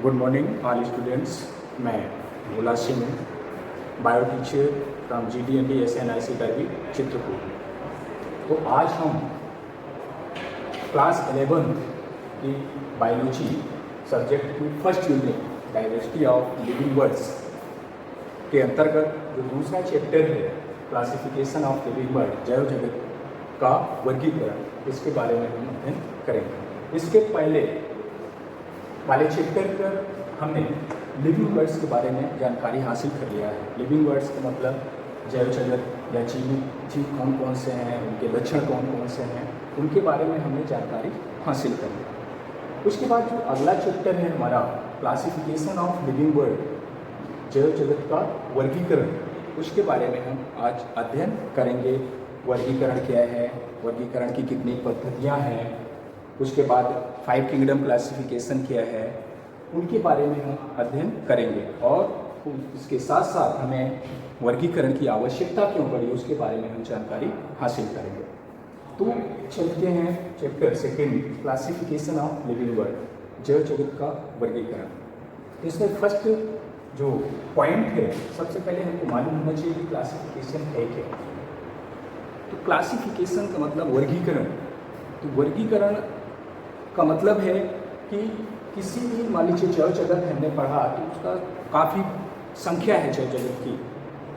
Good morning all students. मैं Bhola Singh, bio teacher from GDND SNIC Karwi Chitrakoot. तो आज हम क्लास 11 की बायोलॉजी सब्जेक्ट की first unit diversity of living words के अंतर्गत जो दूसरा चैप्टर है क्लासिफिकेशन ऑफ लिविंग वर्ड, जैव जगत का वर्गीकरण, इसके बारे में हम अध्ययन करेंगे। इसके पहले वाले चैप्टर पर हमने लिविंग वर्ड्स के बारे में जानकारी हासिल कर लिया है। लिविंग वर्ड्स का मतलब जैव जगत या जीव कौन कौन से हैं, उनके लक्षण कौन कौन से हैं, उनके बारे में हमने जानकारी हासिल कर ली। उसके बाद जो अगला चैप्टर है हमारा क्लासिफिकेशन ऑफ लिविंग वर्ड, जैव जगत का वर्गीकरण, उसके बारे में हम आज अध्ययन करेंगे। वर्गीकरण क्या है, वर्गीकरण की कितनी पद्धतियाँ हैं, उसके बाद 5 किंगडम क्लासिफिकेशन क्या है, उनके बारे में हम अध्ययन करेंगे। और इसके साथ साथ हमें वर्गीकरण की आवश्यकता क्यों पड़ी, उसके बारे में हम जानकारी हासिल करेंगे। तो चलते हैं chapter second, classification of living word, जैव जगत का वर्गीकरण। इसमें फर्स्ट जो पॉइंट है, सबसे पहले हमको मालूम होना चाहिए कि क्लासिफिकेशन है क्या। तो क्लासिफिकेशन का मतलब वर्गीकरण। तो वर्गीकरण का मतलब है कि किसी भी, मान लीजिए जैव जगत हमने पढ़ा तो उसका काफ़ी संख्या है जैव जगत की,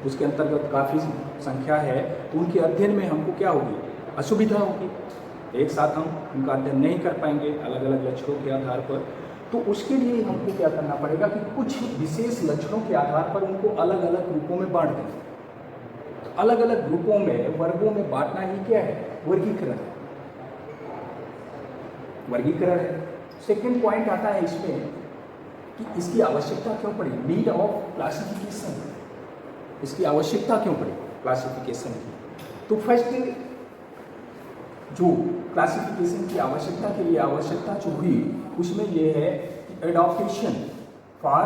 उसके अंतर्गत काफ़ी संख्या है, तो उनके अध्ययन में हमको क्या होगी, असुविधा होगी। एक साथ हम उनका अध्ययन नहीं कर पाएंगे अलग अलग लक्षणों के आधार पर। तो उसके लिए हमको क्या करना पड़ेगा कि कुछ विशेष लक्षणों के आधार पर उनको अलग अलग ग्रुपों में बांट दें। तो अलग अलग ग्रुपों में, वर्गों में बांटना ही क्या है, वर्गीकरण है। वर्गीकरण है। सेकेंड पॉइंट आता है इसमें कि इसकी आवश्यकता क्यों पड़ी, नीड ऑफ क्लासिफिकेशन, इसकी आवश्यकता क्यों पड़ी क्लासिफिकेशन की। तो फर्स्ट जो क्लासिफिकेशन की आवश्यकता के लिए आवश्यकता जो हुई, उसमें ये है कि एडॉप्टेशन, फॉर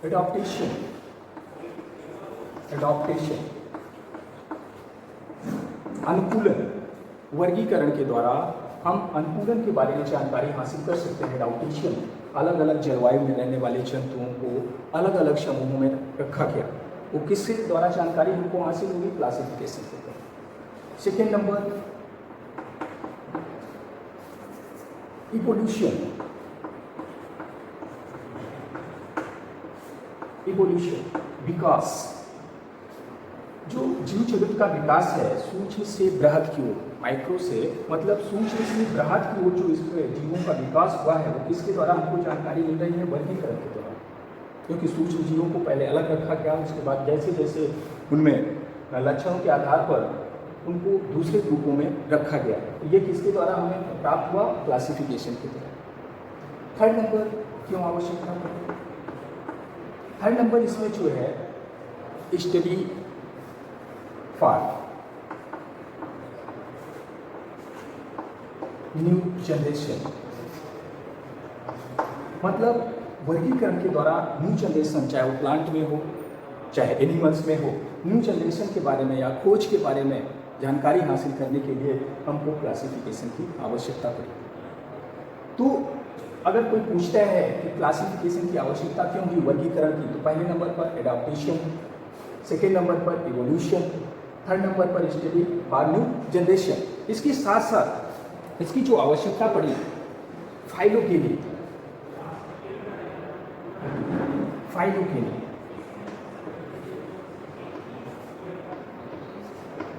एडॉप्टेशन, अनुकूलन। वर्गीकरण के द्वारा हम अनुकूलन के बारे में जानकारी हासिल कर सकते हैं। एडॉप्टेशन, अलग अलग जलवायु में रहने वाले जंतुओं को अलग अलग समूहों में रखा गया, वो किसके द्वारा जानकारी हमको हासिल होगी, क्लासिफिकेशन के द्वारा। Second number, evolution. विकास, जो जीव जगत का विकास है सूक्ष्म से बृहद की ओर, माइक्रो से मतलब सूक्ष्म से बृहद की ओर जो इसमें जीवों का विकास हुआ है, वो किसके द्वारा हमको जानकारी मिल रही है, वर्गीकरण के द्वारा। क्योंकि सूक्ष्म जीवों को पहले अलग रखा गया, उसके बाद जैसे जैसे उनमें लक्षणों के आधार पर उनको दूसरे ग्रुपों में रखा गया। तो ये किसके द्वारा हमें प्राप्त हुआ, क्लासिफिकेशन के द्वारा। थर्ड नंबर, क्यों आवश्यकता पड़ी। थर्ड नंबर इसमें जो है स्टडी फॉर न्यू जनरेशन, मतलब वर्गीकरण के द्वारा न्यू जनरेशन, चाहे वो प्लांट में हो चाहे एनिमल्स में हो, न्यू जनरेशन के बारे में या खोज के बारे में जानकारी हासिल करने के लिए हमको क्लासिफिकेशन की आवश्यकता पड़ी। तो अगर कोई पूछता है कि क्लासिफिकेशन की आवश्यकता क्यों हुई वर्गीकरण की, तो पहले नंबर पर एडॉप्टेशन, सेकेंड नंबर पर इवोल्यूशन, थर्ड नंबर पर स्टडी फॉर न्यू जनरेशन। इसके साथ साथ इसकी जो आवश्यकता पड़ी, फाइलोजेनी।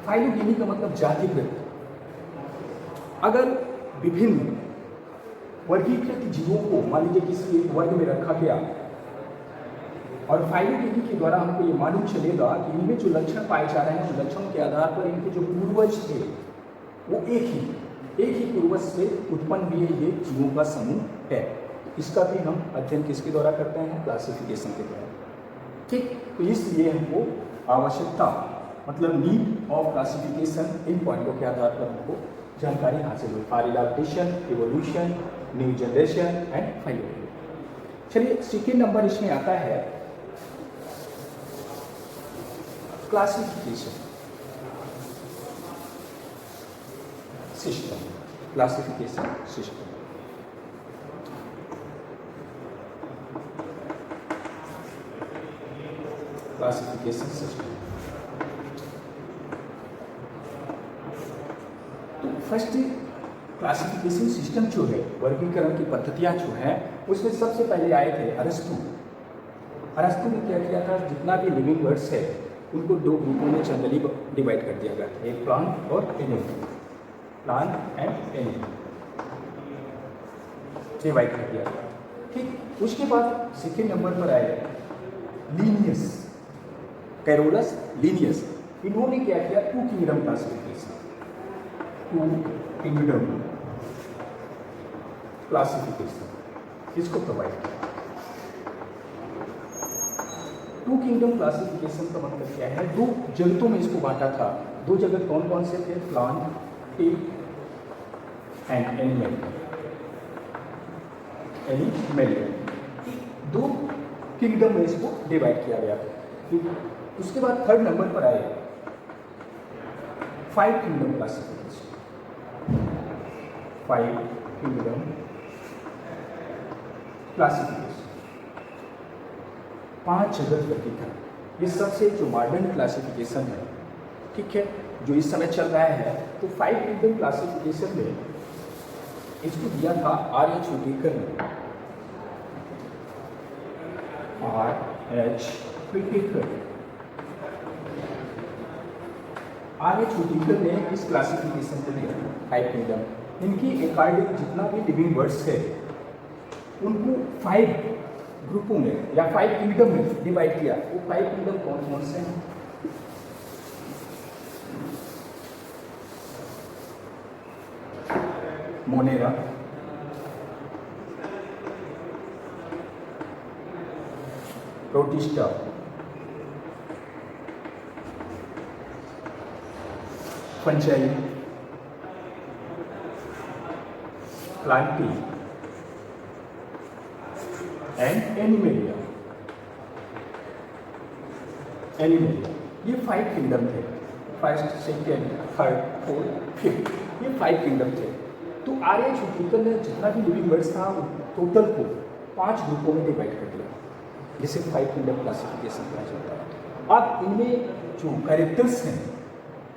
फाइलोजेनी का मतलब जातिकृत। अगर विभिन्न वर्गीकृत जीवों को मान लीजिए किसी एक वर्ग में रखा गया और फाइलोजेनी के द्वारा हमको ये मालूम चलेगा कि इनमें जो लक्षण पाए जा रहे हैं, उन लक्षणों के आधार पर इनके जो पूर्वज थे वो एक ही पूर्वज से उत्पन्न हुए ये जीवों का समूह है। इसका भी हम अध्ययन किसके द्वारा करते हैं, क्लासिफिकेशन के द्वारा। ठीक, तो इसलिए हमको आवश्यकता मतलब नीड ऑफ क्लासिफिकेशन, इन पॉइंटों के आधार पर हमको जानकारी हासिल हुई, for adaptation, evolution, new generation and phylogeny. चलिए सेकेंड नंबर इसमें आता है classification system, classification system. Classification system. तो फर्स्ट क्लासिफिकेशन सिस्टम जो है, वर्गीकरण की पद्धतियाँ जो हैं, उसमें सबसे पहले आए थे अरस्तु। अरस्तु ने क्या किया था, जितना भी लिविंग वर्ड्स है उनको दो ग्रुपों में जनरली डिवाइड कर दिया गया था, एक प्लांट और animal, plant and animal divide कर दिया गया। ठीक, उसके बाद सेकेंड नंबर पर आए लीनियस, कैरोलस, लीनियस। इन्होंने क्या किया, two kingdom classification, two kingdom classification इसको प्रोवाइड किया। टू किंगडम क्लासिफिकेशन का मतलब क्या है, दो जगतों में इसको बांटा था। दो जगत कौन कौन से थे, प्लांट एंड एनिमल, दो किंगडम में इसको डिवाइड किया गया था। उसके बाद थर्ड नंबर पर आए five kingdom classification, five kingdom classification, पांच जगत वर्गीकरण। ये सबसे जो मॉडर्न क्लासिफिकेशन है, ठीक है, जो इस समय चल रहा है। तो फाइव किंगडम क्लासिफिकेशन में इसको दिया था R.H. व्हिटेकर ने, R.H. व्हिटेकर ने इस क्लासिफिकेशन को दिया फाइव किंगडम। इनकी अकॉर्डिंग जितना भी लिविंग वर्ड्स है उनको फाइव ग्रुपों में या फाइव किंगडम में डिवाइड किया। वो फाइव किंगडम कौन कौन से हैं, Monera, protista, fungi, Plantae and animalia. ये फाइव किंगडम थे, first, second, third, fourth, fifth, ये फाइव किंगडम थे। तो R.H. व्हिटेकर ने जितना भी लिविंग वर्ड्स था टोटल को पांच ग्रुपों में डिवाइड कर दिया, जिसे फाइव किंगडम क्लासिफिकेशन कहा जाता है। अब इनमें जो कैरेक्टर्स हैं,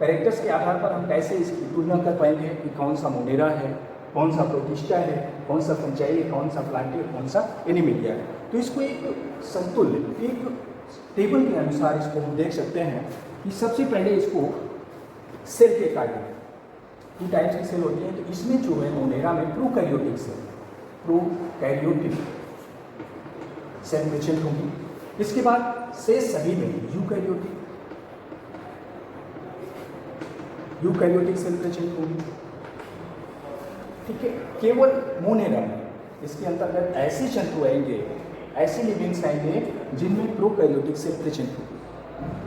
कैरेक्टर्स के आधार पर हम कैसे इसकी तुलना कर पाएंगे कि कौन सा मोनेरा है, कौन सा प्रोटिस्टा है, कौन सा फंजाई है, कौन सा प्लांटी है, कौन सा एनिमेलिया है। तो इसको एक संतुल्य, एक टेबल के अनुसार इसको हम देख सकते हैं कि सबसे पहले इसको सेल के अकॉर्डिंग, टू टाइप्स की सेल होती है। तो इसमें जो है मोनेरा में prokaryotic cell, prokaryotic cell present होंगी। इसके बाद से सभी में यूकैरियोटिक सेल प्रेजेंट होंगी, ठीक है। केवल मोनेरा में इसके अंतर्गत ऐसे जंतु आएंगे, ऐसे लिविंग्स आएंगे जिनमें प्रोकैरियोटिक सेल प्रेजेंट होगी।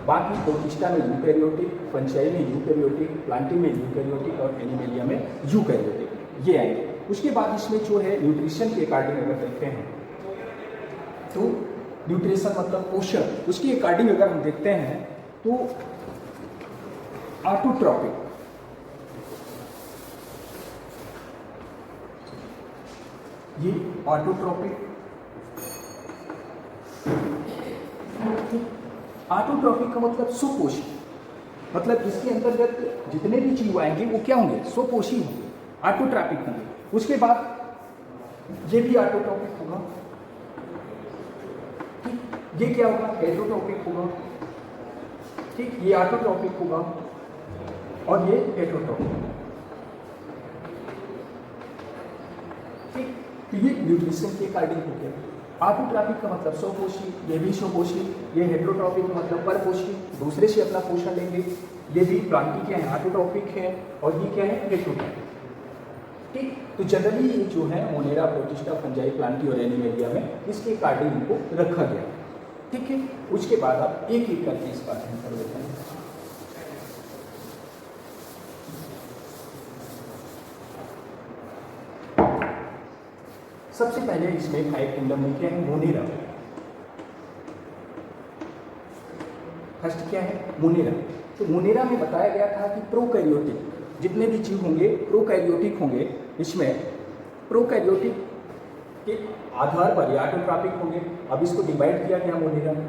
बाकी प्रोटिस्टा में यूकैरियोटिक, फंजाई में यूकैरियोटिक, प्लांटी में यूकैरियोटिक और एनिमेलिया में यूकैरियोटिक, ये आएंगे। उसके बाद इसमें जो है न्यूट्रिशन के अकॉर्डिंग अगर देखते हैं तो न्यूट्रिशन मतलब पोषण, उसके अकॉर्डिंग अगर हम देखते हैं तो ऑटोट्रॉपिक, ये ऑटोट्रॉपिक का मतलब सुपोषी, मतलब इसके अंतर्गत जितने भी जीव आएंगे वो क्या होंगे, सुपोषी होंगे, ऑटोट्रॉपिक होंगे। उसके बाद ये भी ऑटोट्रॉपिक होगा, ठीक, ये क्या होगा, हेटेरोट्रॉपिक होगा, ठीक, ये ऑटोट्रॉपिक होगा और ये हेटेरोट्रॉपिक, ठीक। तो ये न्यूट्रिशन के अकॉर्डिंग हो गया। ऑटोट्रॉपिक का मतलब स्वपोषी, ये भी स्वपोषी, ये हेटेरोट्रॉपिक का मतलब परपोषी, दूसरे से अपना पोषण लेंगे। ये भी प्लांटी क्या है, ऑटोट्रॉपिक है, और ये क्या है, हेटेरोट्रॉपिक, ठीक। तो जनरली ये जो है मोनेरा, प्रोटिस्टा, फंजाई, प्लांटी और एनिमेलिया में इसके अकॉर्डिंग इनको रखा गया, ठीक है। उसके बाद आप एक एक करके इस बात में कर देते हैं। सबसे पहले इसमें फाइव किंगडम में क्या है, मोनेरा। फर्स्ट क्या है, मोनेरा। तो मोनेरा में बताया गया था कि प्रोकैरियोटिक जितने भी जीव होंगे प्रोकैरियोटिक होंगे। इसमें प्रोकैरियोटिक के आधार पर या ऑटोट्रॉपिक होंगे। अब इसको डिवाइड किया गया मोनेरा में,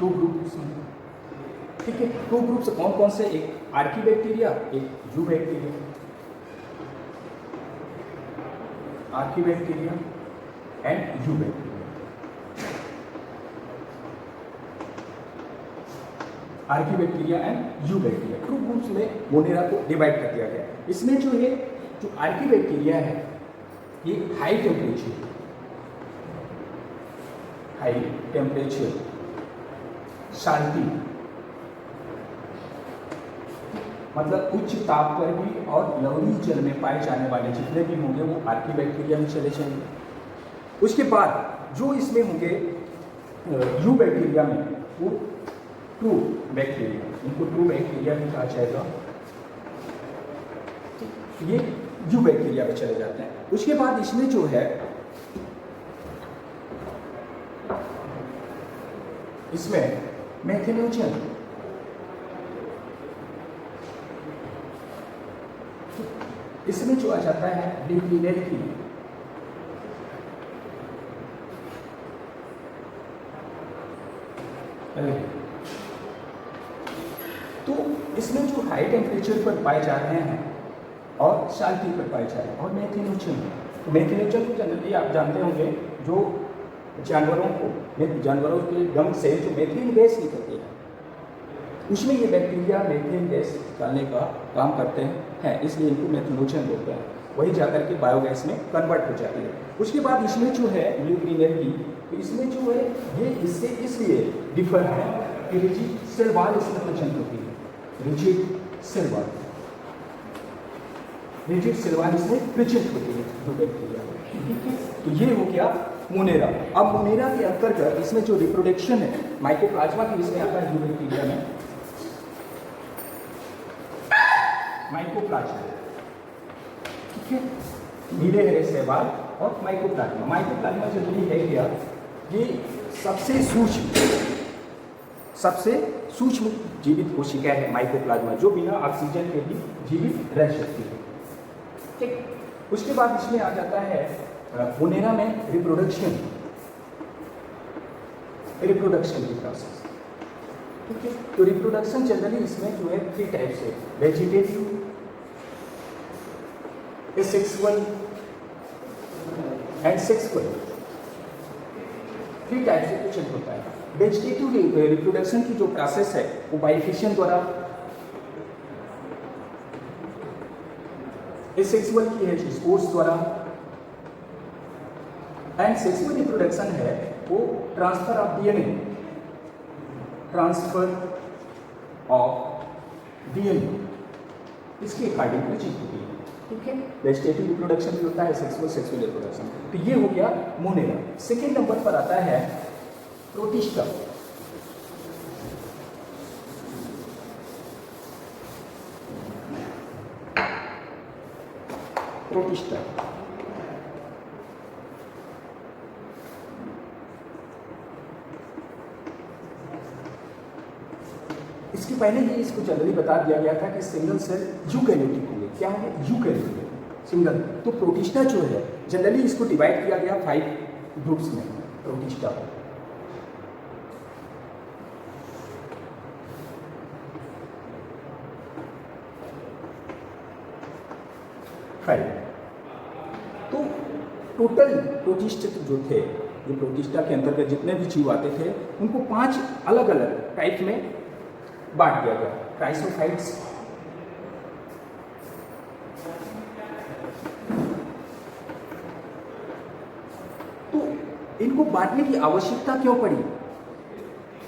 टू ग्रुप्स में, ठीक है। टू ग्रुप्स कौन कौन से? एक आर्की बैक्टीरिया, एक you bacteria. Archie bacteria and you bacteria. Archie bacteria and you bacteria two groups में मोनेरा को डिवाइड कर दिया गया। इसमें जो है, जो आर्की बैक्टीरिया है, ये हाई टेम्परेचर शांति, मतलब उच्च ताप पर भी और लवणीय जल में पाए जाने वाले जितने भी होंगे वो आर्की बैक्टीरिया में चले जाएंगे। उसके बाद जो इसमें होंगे यू बैक्टीरिया में, वो ट्रू बैक्टीरिया, इनको ट्रू बैक्टीरिया भी कहा जाएगा, ये यू बैक्टीरिया में चले जाते हैं। उसके बाद इसमें जो है, इसमें मेथिनोजन, इसमें जो आ जाता है डिक्लिनेरिटी, तो इसमें जो हाई टेम्परेचर पर पाए जा रहे हैं और शांति पर पाए जा रहे हैं, और मेथिनोजन, तो मेथिनोजन को जनरली आप जानते होंगे, जो जानवरों के गम से जो मेथिन गैस निकलती है, उसमें ये बैक्टीरिया मेथिन गैस निकालने का काम करते हैं, इसलिए इनको मेथिनोजन बोलते हैं। वही जाकर के बायोगैस में कन्वर्ट हो जाती है। उसके बाद इसमें जो है ल्यूग्रीनरी, तो इसमें जो है ये इससे इसलिए डिफर है कि रिजिड सेल वॉल इसमें प्रेजेंट होती है। रिजिड सेल वॉल इसमें प्रेजेंट होती है जो बैक्टीरिया, ठीक है। तो ये हो गया मोनेरा। अब मोनेरा के अंतर्गत इसमें जो रिप्रोडक्शन है माइकोप्लाज्मा की, इसमें आता है बैक्टीरिया में माइकोप्लाज्मा, ठीक है। नीले हरे शैवाल और माइकोप्लाज्मा। माइकोप्लाज्मा जनरली है क्या, ये सबसे सूक्ष्म जीवित कोशिका है माइकोप्लाज्मा, जो बिना ऑक्सीजन के भी जीवित रह सकती है, ठीक। उसके बाद इसमें आ जाता है मोनेरा में रिप्रोडक्शन की प्रोसेस, ठीक है। तो रिप्रोडक्शन जनरली इसमें जो है 3 टाइप से, vegetative, sexual and sexual, 3 type से कुछ होता है। वेजिटेटिव रिप्रोडक्शन की जो प्रोसेस है वो बाइफिशियन द्वारा, सेक्सुअल की है स्पोर्स द्वारा, एंड सेक्सुअल रिप्रोडक्शन है वो ट्रांसफर ऑफ डीएनए, इसके अकॉर्डिंग प्रचित होती है, ठीक है। वेजिटेटिव रिप्रोडक्शन भी होता है, सेक्सुअल रिप्रोडक्शन। तो ये हो गया मोनेरा। सेकेंड नंबर पर आता है प्रोटिस्टा। इसके पहले ही इसको जनरली बता दिया गया था कि सिंगल सेल यूकैरियोटिक है। क्या है यूकैरियोटिक? सिंगल। तो प्रोटिस्टा जो है जनरली इसको डिवाइड किया गया 5 ग्रुप्स में। प्रोटिस्टा तो टोटल प्रोटिस्ट जो थे, जो प्रोटिस्टा के अंतर्गत जितने भी जीव आते थे उनको 5 अलग अलग टाइप में बांट दिया गया। क्राइसोफाइट्स, तो इनको बांटने की आवश्यकता क्यों पड़ी?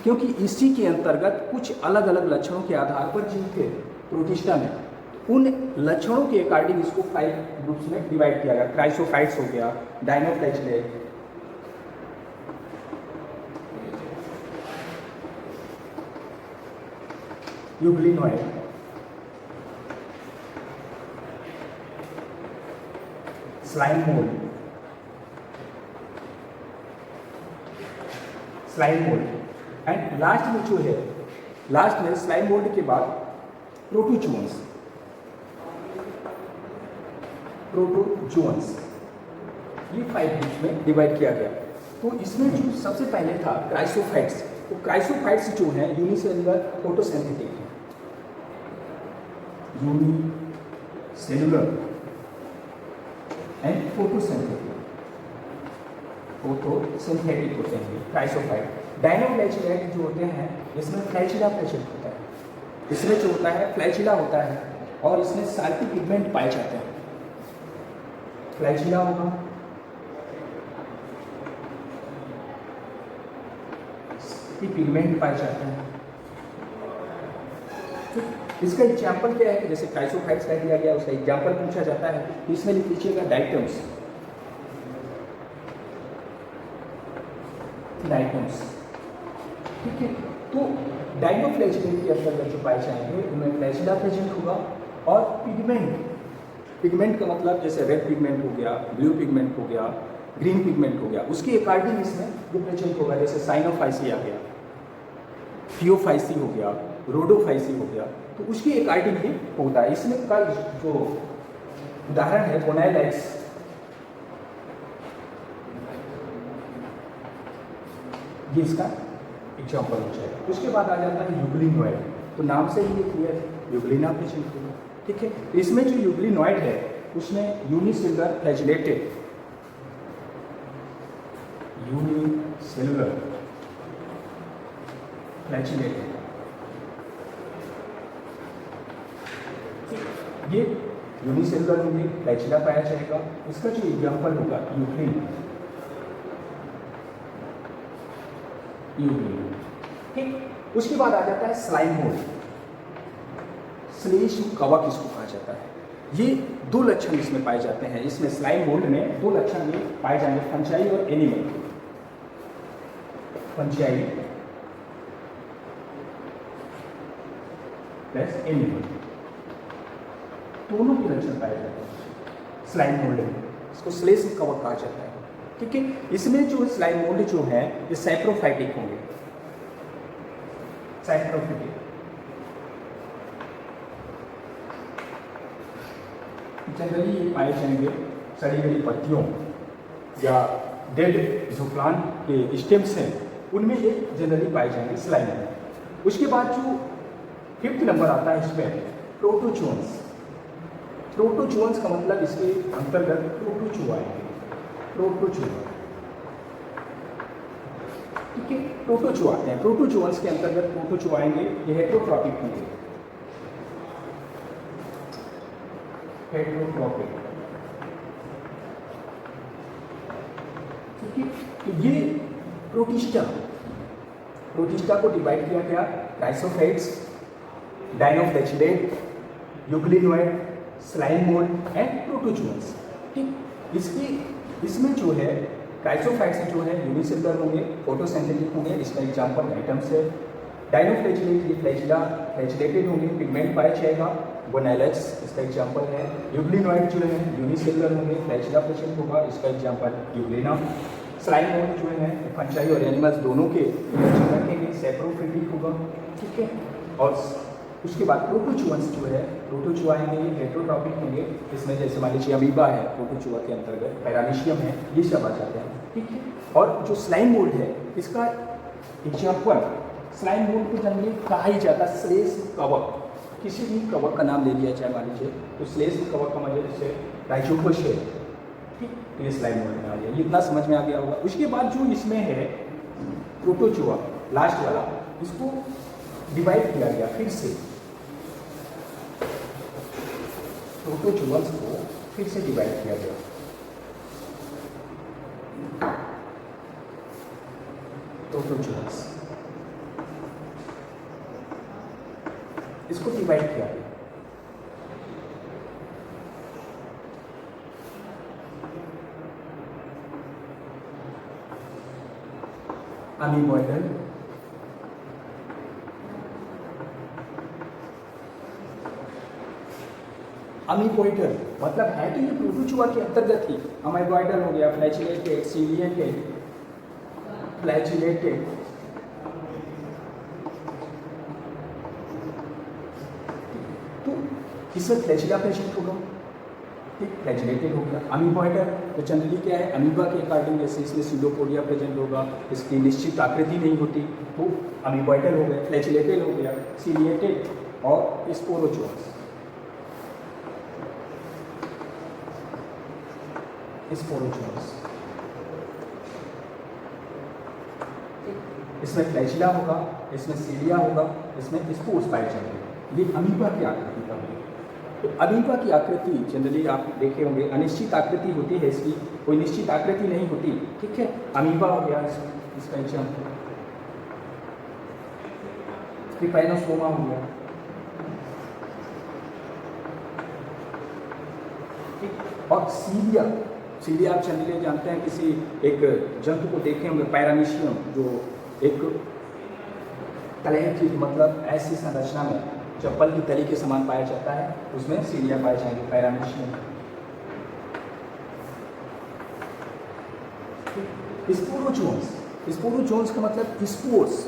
क्योंकि इसी के अंतर्गत कुछ अलग अलग लक्षणों के आधार पर जीव थे प्रोटिस्टा में। उन लक्षणों के अकॉर्डिंग इसको 5 ग्रुप्स में डिवाइड किया गया। क्राइसोफाइट्स हो गया, dinoflagellate, euglenoid, slime mould, and last में जो है, लास्ट में स्लाइम मोल्ड के बाद प्रोटोजोन्स, ये 5 ग्रुप्स में डिवाइड किया गया। तो इसमें जो सबसे पहले था क्राइसोफाइट्स, तो क्राइसोफाइट्स जो हैं यूनिसेलुलर फोटोसिंथेटिक हैं, यूनिसेलुलर एंड फोटोसिंथेटिक होते हैं क्राइसोफाइट। डायनोफ्लैजिलेट जो होते हैं इसमें फ्लैजिला प्रेजेंट होता है, इसमें जो होता है फ्लैजिला होता है और इसमें साल्टी पिगमेंट पाए जाते हैं। फ्लैजिला होगा, पिगमेंट पाए जाते हैं। तो इसका एग्जाम्पल क्या है कि जैसे क्राइसोफाइट्स का दिया गया उसका एग्जाम्पल पूछा जाता है तो इसमें लिख लीजिएगा डाइटम्स। ठीक है, तो डायनोफ्लैजिलेट के अंतर्गत जो पाए जाएंगे उनमें फ्लैजिला प्रेजेंट होगा और पिगमेंट का मतलब जैसे रेड पिगमेंट हो गया, ब्लू पिगमेंट हो गया, ग्रीन पिगमेंट हो गया, उसके अकॉर्डिंग इसमें जो प्रेजेंट होगा, जैसे साइनोफाइसी आ गया, थियोफाइसी हो गया, रोडोफाइसी हो गया, तो उसके अकॉर्डिंग ही होता है। इसमें का जो उदाहरण है गोनाइलैक्स, ये इसका एग्जाम्पल हो जाएगा। उसके बाद आ जाता है यूग्लिनॉइड, तो नाम से ही ये क्लियर है, यूग्लिना प्रेजेंट होगा। ठीक है, इसमें जो यूग्लिनॉइड है उसमें यूनिसेलुलर फ्लैजिलेटेड ये यूनिसेलुलर होंगे, फ्लैजिला पाया जाएगा। इसका जो एग्जाम्पल होगा यूग्लिन। ठीक, उसके बाद आ जाता है स्लाइम मोल्ड, श्लेष्म कवक इसको कहा जाता है। ये दो लक्षण इसमें पाए जाते हैं। इसमें स्लाइम मोल्ड में दो लक्षण ये पाए जाएंगे, फंजाई और एनिमल। फंजाई प्लस एनिमल, दोनों के लक्षण पाए जाते हैं स्लाइम मोल्ड में। इसको श्लेष्म कवक कहा जाता है। ठीक है, इसमें जो स्लाइम मोल्ड जो है ये सैप्रोफाइटिक होंगे, सैप्रोफाइटिक। जनरली ये पाए जाएंगे सड़ी गली पत्तियों या डेड जो प्लांट के स्टेम्स हैं उनमें ये जनरली पाए जाएंगे स्लाइम में। उसके बाद जो 5th नंबर आता है इसमें प्रोटोजोन्स। प्रोटोजोन्स का मतलब इसके अंतर्गत प्रोटोजोआ आएंगे, प्रोटोजोआ। ठीक है, प्रोटोजोआ आते हैं। प्रोटोजोन्स के अंतर्गत प्रोटोजोआ आएंगे, ये हेटेरोट्रॉपिक होंगे, हेटेरोट्रॉपिक। ठीक है, तो ये प्रोटिस्टा को डिवाइड किया गया chrysophytes, dinoflagellate, euglenoid, slime mould and protozoans. ठीक, इसमें जो है क्राइसोफाइट्स जो है यूनिसेलुलर होंगे, फोटोसिंथेटिक होंगे। इसका एग्जाम्पल आइटम्स है डायनोफ्लैजिलेट, ये फ्लैजिलेटेड होंगे, पिगमेंट पाया जाएगा, गोनाइलैक्स इसका एग्जाम्पल है। यूग्लिनॉइड जो है यूनिसेलुलर होंगे, फ्लैजिला प्रेजेंट होगा, इसका एग्जाम्पल यूग्लिना। स्लाइम मोल्ड जो है फंजाई और एनिमल्स दोनों के रखेंगे, सैप्रोफाइटिक होगा। ठीक है, और उसके बाद प्रोटोजोन्स जो है, प्रोटोजोआ आएंगे, ये हेटेरोट्रॉपिक होंगे। इसमें जैसे मान लीजिए अमीबा है, प्रोटोजोआ के अंतर्गत पैरामीशियम है, ये सब आ जाते हैं। ठीक है, और जो स्लाइम मोल्ड है इसका एग्जाम्पल, स्लाइम मोल्ड को जनरली कहा ही जाता है श्लेष्म कवक। किसी भी कवक का नाम ले लिया जाए मान लीजिए, तो श्लेष्म कवक का मतलब जैसे राइजोफस है। ठीक, ये स्लाइम मोल्ड में आ गया, ये इतना समझ में आ गया होगा। उसके बाद जो इसमें है प्रोटोजोआ लास्ट वाला, इसको डिवाइड किया गया फिर से, प्रोटोजोन्स को फिर से डिवाइड किया गया। प्रोटोजोन्स इसको डिवाइड किया गया। अमीबॉइडल, अमीबॉइडल मतलब है तो ये प्रोटोजोआ के अंतर्गत ही। अमीबॉइडल हो गया, फ्लैजिलेटेड, सीलिएटेड, फ्लैजिलेटेड। तो इसमें फ्लैजिला प्रेजेंट होगा, ठीक, फ्लैजिलेटेड हो गया। अमीबॉइडल तो जनरली क्या है, अमीबा के अकॉर्डिंग जैसे इसमें सीडोपोडिया प्रेजेंट होगा, इसकी निश्चित आकृति नहीं होती, तो अमीबॉइडल हो गया। फ्लैजिलेटेड हो गया, सीलिएटेड और स्पोरोजोअस। स्पोरोजोअस इसमें फ्लैजिला होगा, इसमें सीलिया होगा, इसमें स्पोर्स पाए जाएंगे। ये अमीबा की आकृति का है। तो अमीबा की आकृति जनरली आप देखे होंगे अनिश्चित आकृति होती है, इसकी कोई निश्चित आकृति नहीं होती। ठीक है, अमीबा हो गया इसका एग्जाम्पल, ट्रिपैनोसोमा हो गया। ठीक, और सीलिया, सीलिया आप जनरली जानते हैं किसी एक जंतु को देखे होंगे, पैरामीशियम, जो एक तलह की मतलब ऐसी संरचना में चप्पल की तली के समान पाया जाता है, उसमें सीलिया पाए जाएंगे, पैरामीशियम। स्पोरोजोन्स, स्पोरोजोन्स का मतलब स्पोर्स,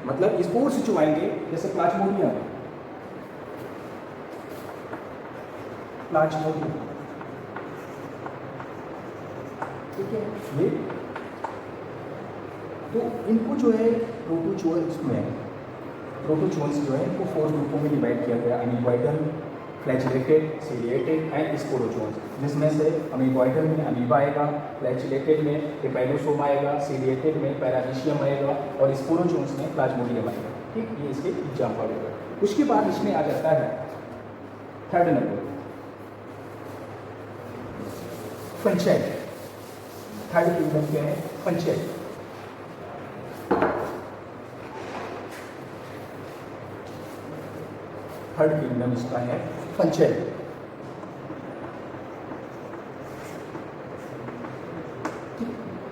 मतलब स्पोर्स जो आएंगे जैसे प्लाज्मोडियम, प्लाज्मोडियम। ठीक है, ये तो इनको जो है प्रोटोजोअन्स में, प्रोटोजोअन्स जो है इनको 4 ग्रुपों में डिवाइड किया गया, अमीबॉइडल, फ्लैजिलेटेड, सीलिएटेड एंड स्पोरोजोन्स, जिसमें से अमीबॉइडल में अमीबा आएगा, फ्लैजिलेटेड में ट्रिपैनोसोमा आएगा, सीलिएटेड में पैरामीशियम आएगा और स्पोरोजोन्स में प्लाज्मोडियम आएगा। ठीक, ये इसके एग्जाम्पल होगा। उसके बाद इसमें आ जाता है 3rd number panchayat. 3rd kingdom क्या है, पंचायत। थर्ड किंगडम इसका है पंचायत।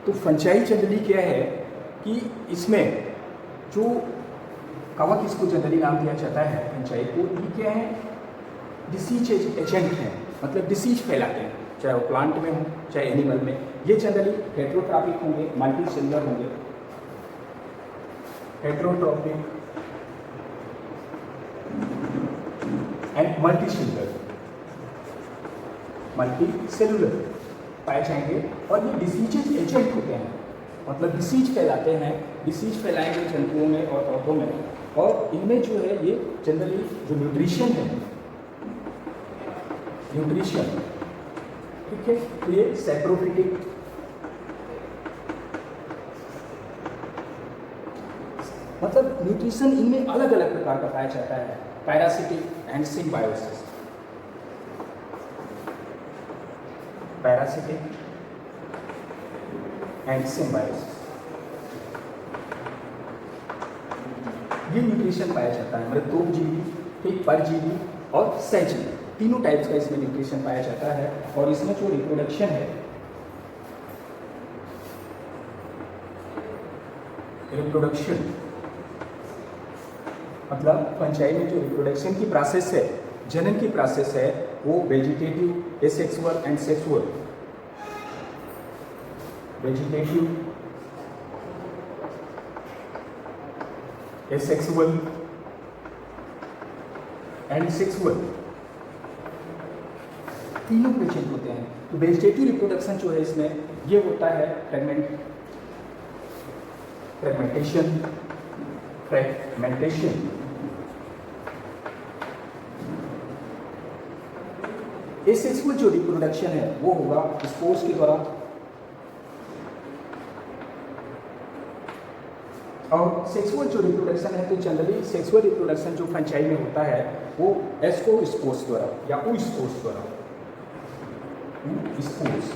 तो पंचायत जनरली क्या है कि इसमें जो कवक, इसको जनरली नाम दिया जाता है पंचायत को, ये क्या है, डिसीज एजेंट है, मतलब डिसीज फैलाते हैं, चाहे वो प्लांट में हो चाहे एनिमल में। ये जनरली हेट्रोट्रॉपिक होंगे, मल्टी सेलुलर होंगे, हेट्रोट्रॉपिक एंड मल्टी सेलुलर पाए जाएंगे। और ये डिसीजेज एजेंट होते हैं, मतलब डिसीज फैलाते हैं, डिसीज फैलाएंगे जंतुओं में और पौधों में। और इनमें जो है ये जनरली जो न्यूट्रिशन है, न्यूट्रिशन, ठीक है, तो ये सैप्रोफिटिक, मतलब न्यूट्रिशन इनमें अलग अलग प्रकार का पाया जाता है। Parasitic and symbiosis, parasitic and symbiosis, ये न्यूट्रिशन पाया जाता है। मृतोपजीवी, ठीक, परजीवी और सहजीवी, तीनों टाइप्स का इसमें न्यूट्रिशन पाया जाता है। और इसमें जो रिप्रोडक्शन है, रिप्रोडक्शन मतलब पंचायत में जो रिप्रोडक्शन की प्रोसेस है, जनन की प्रोसेस है, वो vegetative, asexual and sexual, vegetative, asexual and sexual, तीनों प्रेजेंट होते हैं। तो वेजिटेटिव रिप्रोडक्शन जो है इसमें ये होता है फ्रेगमेंटेशन। एसेक्सुअल जो रिप्रोडक्शन है वो होगा स्पोर्स के द्वारा, और सेक्सुअल जो रिप्रोडक्शन है तो जनरली सेक्सुअल रिप्रोडक्शन जो फंचाई में होता है वो एस्कोस्पोर्स द्वारा या ओस्पोर्स द्वारा, स्पोर्स।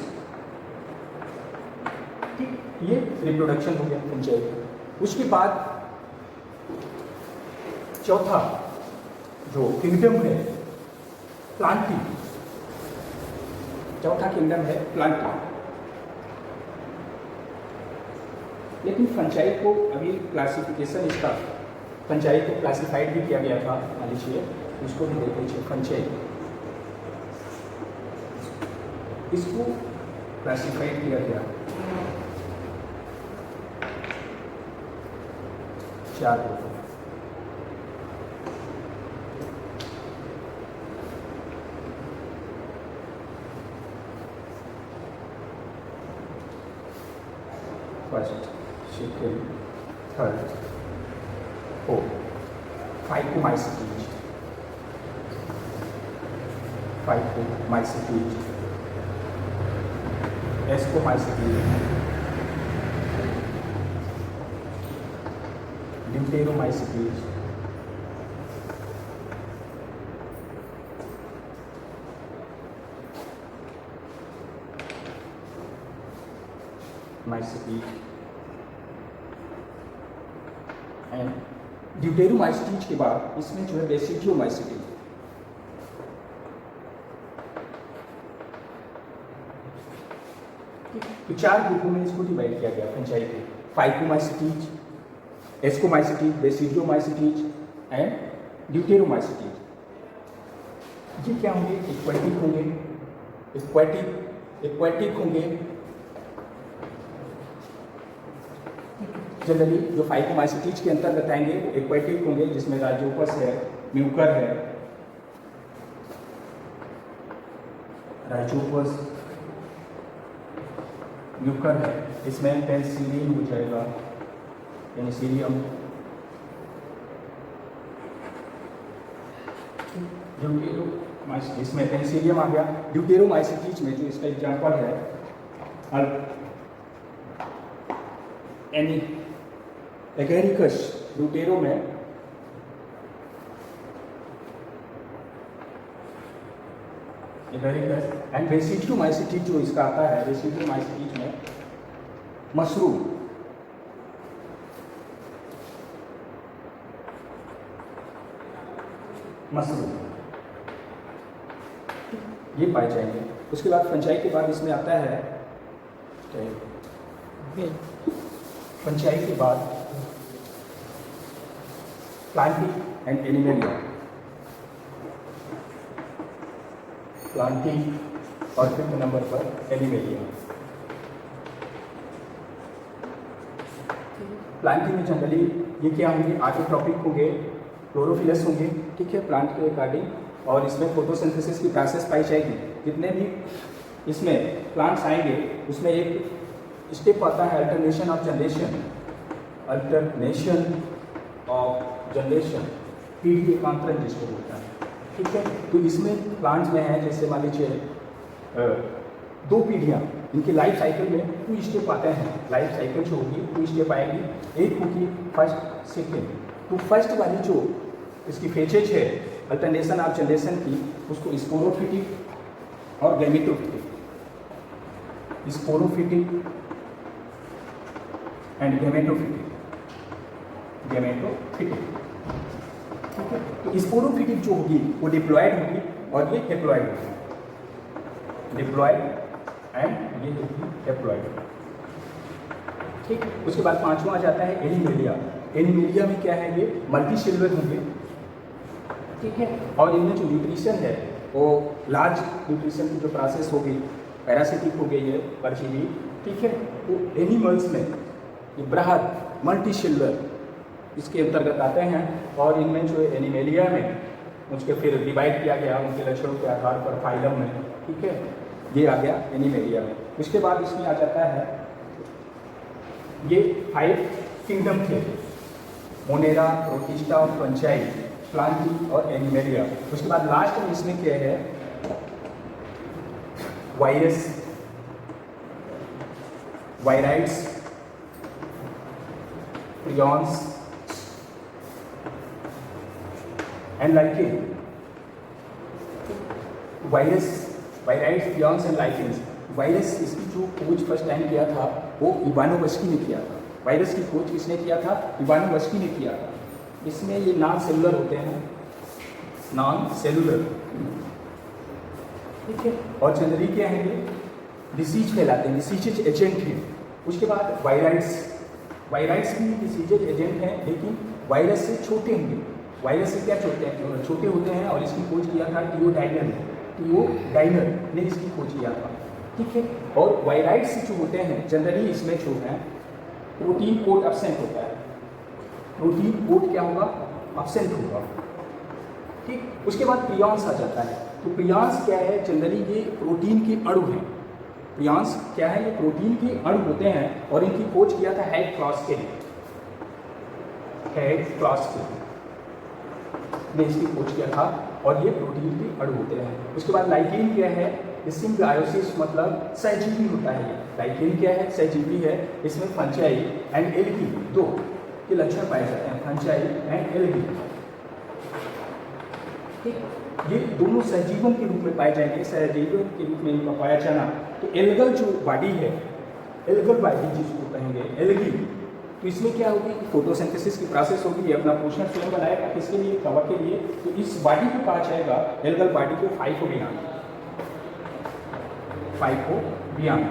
ठीक, ये रिप्रोडक्शन हो गया फंचाई का। उसके बाद चौथा जो किंगडम है प्लांटी, चौथा किंगडम है प्लांटी। लेकिन पंचायत को अभी क्लासिफिकेशन इसका, पंचायत को क्लासिफाइड भी किया गया था, मान लीजिए इसको भी देख लीजिए। पंचायत इसको क्लासिफाइड किया गया 4 ग्रुपों। First, second, third, fourth, phycomycetes, ascomycetes, deuteromycetes, mycetes and deuteromycetes के बाद इसमें जो है बेसिडियोमाइसीटीज। तो 4 ग्रुपों में इसको डिवाइड किया गया फंजाई को, फाइकोमाइसीटीज, एस्कोमाइसीटीज, बेसिडियोमाइसीटीज एंड ड्यूटेरोमाइसीटीज। ये क्या होंगे? एक्वेटिक होंगे, एक्वेटिक होंगे। जनरली जो फाइकोमाइसीटीज के अंतर्गत आएंगे वो एक्वेटिक होंगे, जिसमें राइजोपस है, म्यूकर है, राइजोपस म्यूकर है। इसमें पेनिसिलिन हो जाएगा, पेनिसिलियम, इसमें पेनिसिलियम आ गया। ड्यूटेरोमाइसीटीज में जो इसका एग्जाम्पल है एगेरिकस, ड्यूटेरो में एगेरिकस एंड बेसिडियोमाइसीटीज जो इसका आता है, बेसिडियोमाइसीटीज में मशरूम, ये पाए जाएंगे। उसके बाद फंजाई के बाद इसमें आता है, फंजाई के बाद प्लांटिंग एंड एनिमेलिया, प्लांटिंग और 5th नंबर पर एनिमेलिया। प्लांटिंग में जनरली ये क्या होंगे? आर्टोट्रॉपिक होंगे, क्लोरोफिलस होंगे, ठीक है, प्लांट के अकॉर्डिंग। और इसमें फोटोसिंथेसिस की प्रोसेस पाई जाएगी। जितने भी इसमें प्लांट्स आएंगे उसमें एक स्टेप आता है अल्टरनेशन ऑफ जनरेशन, पीढ़ी एकांतरण जिसको बोलता है, ठीक है। तो इसमें प्लांट्स में है, जैसे मान लीजिए 2 पीढ़ियाँ, इनके लाइफ साइकिल में 2 स्टेप आते हैं। लाइफ साइकिल जो होगी 2 स्टेप आएगी, एक होगी फर्स्ट, सेकेंड। तो फर्स्ट वाली जो इसकी फेजेज है अल्टरनेशन ऑफ जनरेशन की, उसको स्पोरोफिटिक और गैमेटोफिटिक, स्पोरोफिटिक एंड गैमेटोफिटिक, ठीक है। तो स्पोरोफिटिक जो होगी वो डिप्लॉयड होगी और ये हेप्लॉयड होगी, डिप्लॉयड एंड ये होगी हेप्लॉयड, ठीक। उसके बाद 5वां आ जाता है एनिमेलिया। एनिमेलिया में क्या है? ये मल्टीसेलुलर होंगे, ठीक है। और इनमें जो न्यूट्रिशन है वो लार्ज न्यूट्रिशन की जो प्रोसेस होगी, पैरासिटिक हो गई है, परजीवी, ठीक है। वो एनिमल्स में ये बृहद मल्टीसेलुलर इसके अंतर्गत आते हैं। और इनमें जो एनिमेलिया में उसके फिर डिवाइड किया गया उनके लक्षणों के आधार पर फाइलम में, ठीक है। ये आ गया एनिमेलिया में। उसके बाद इसमें आ जाता है, ये 5 किंगडम थे, मोनेरा, प्रोटिस्टा, फंजाई, प्लांटिंग और एनिमेलिया। उसके बाद लास्ट में इसमें क्या है? Virus, viroids, prions and lichen. Viroids, prions and lichens. Virus इसकी जो खोज फर्स्ट टाइम किया था वो इवानोवस्की ने किया था। वायरस की खोज किसने किया था? इवानोवस्की ने किया था। इसमें ये नॉन सेलुलर होते हैं, नॉन सेलुलर, ठीक है। और जनरली क्या है? ये डिसीज फैलाते हैं, डिसीजेज एजेंट हैं। उसके बाद वायराइड्स भी डिसीजेज एजेंट हैं, लेकिन वायरस से छोटे होंगे। वायरस से क्या छोटे होते हैं। और इसकी खोज किया था टियोडाइनर ने इसकी खोज किया था, ठीक है। और वायराइड्स जो होते हैं जनरली इसमें जो है प्रोटीन कोड एब्सेंट होता है। प्रोटीन कोड क्या होगा? एब्सेंट होगा, ठीक। उसके बाद प्रियॉन्स आ जाता है। तो प्रियॉन्स क्या है? जनरली ये प्रोटीन के अणु हैं, प्रियांश क्या है, ये प्रोटीन के अणु होते हैं और इनकी खोज किया था हेड क्लास के लिए, हेड क्लास के ने इसकी खोज किया था और ये प्रोटीन के अणु होते हैं। उसके बाद लाइकेन क्या है, सिम्बायोसिस मतलब सहजीवी होता है। ये लाइकेन क्या है, सहजीवी है। इसमें फंजाई एंड एल्गी दो के लक्षण पाए जाते हैं, फंजाई एंड एल्गी। ये दोनों सहजीवन के रूप में पाए जाएंगे, सहजीवन के रूप में इनका पाया जाना। तो एल्गल जो बॉडी है, एल्गल बॉडी जिसको कहेंगे एल्गी, तो इसमें क्या होगी, फोटोसिंथेसिस की प्रोसेस होगी, ये अपना पोषण स्वयं बनाएगा, किसके लिए, कवक के लिए। तो इस बॉडी को कहा जाएगा एल्गल बॉडी को फाइकोबियान, फाइकोबियान,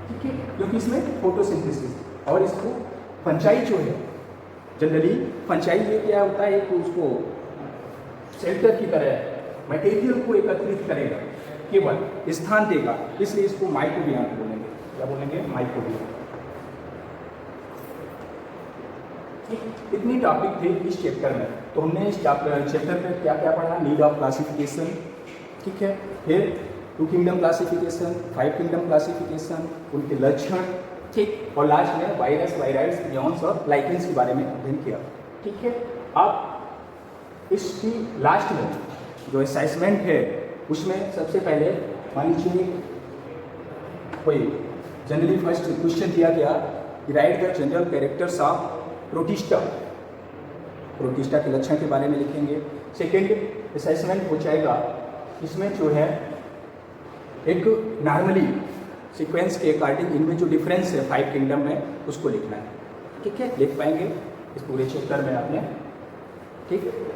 ठीक है, क्योंकि इसमें फोटोसिंथेसिस। और इसको फंजाई जो है, जनरली फंजाई ये क्या होता है, एक उसको शेल्टर की तरह मटेरियल को एकत्रित करेगा, केवल स्थान देगा, इसलिए इसको माइकोबियान बोलेंगे। क्या बोलेंगे, माइकोबियान। इतनी टॉपिक थे इस चैप्टर में। तो हमने इस चैप्टर में क्या क्या पढ़ा, नीड ऑफ क्लासिफिकेशन, ठीक है, फिर 2 किंगडम क्लासिफिकेशन, 5 किंगडम क्लासिफिकेशन, उनके लक्षण, ठीक, और लास्ट में वायरस, वायराइड्स, प्रियॉन्स और लाइकेंस के बारे में अध्ययन किया, ठीक है। अब इसकी लास्ट में जो असेसमेंट है उसमें सबसे पहले मान लीजिए कोई जनरली फर्स्ट क्वेश्चन दिया गया, right the general characters of protista, protista के लक्षण के बारे में लिखेंगे। सेकेंड असेसमेंट हो जाएगा, इसमें जो है एक नॉर्मली सीक्वेंस के अकॉर्डिंग इनमें जो डिफरेंस है 5 किंगडम में उसको लिखना है, ठीक है, लिख पाएंगे इस पूरे चैप्टर में आपने, ठीक है।